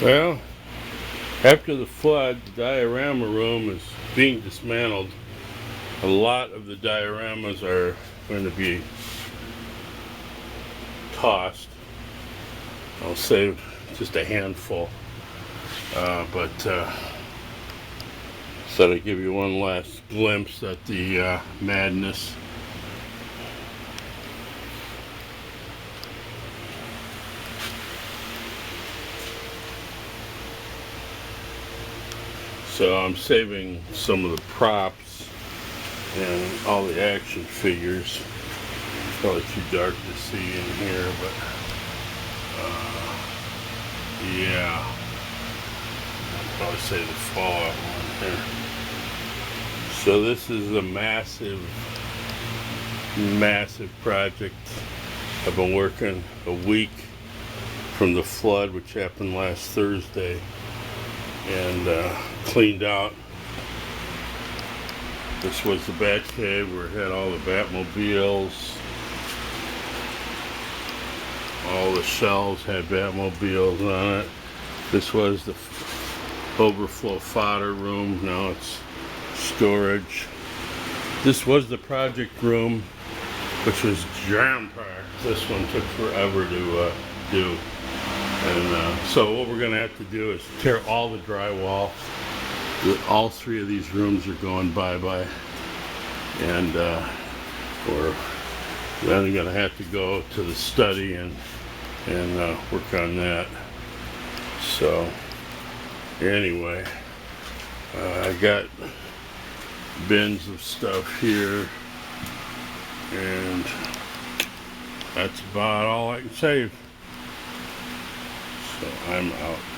Well, after the flood, the diorama room is being dismantled. A lot of the dioramas are going to be tossed. I'll save just a handful, but so to give you one last glimpse at the madness. So I'm saving some of the props and all the action figures. It's probably too dark to see in here, but yeah, I'll probably say the Fallout one here. So this is a massive project. I've been working a week from the flood, which happened last Thursday, and cleaned out. This was the Bat Cave where it had all the Batmobiles. All the shelves had Batmobiles on it. This was the overflow fodder room. Now it's storage. This was the project room, which was jam-packed. This one took forever to do. And so what we're going to have to do is tear all the drywall. All three of these rooms are going bye-bye. And we're then going to have to go to the study and work on that. So anyway, I got bins of stuff here, and that's about all I can save. So I'm out.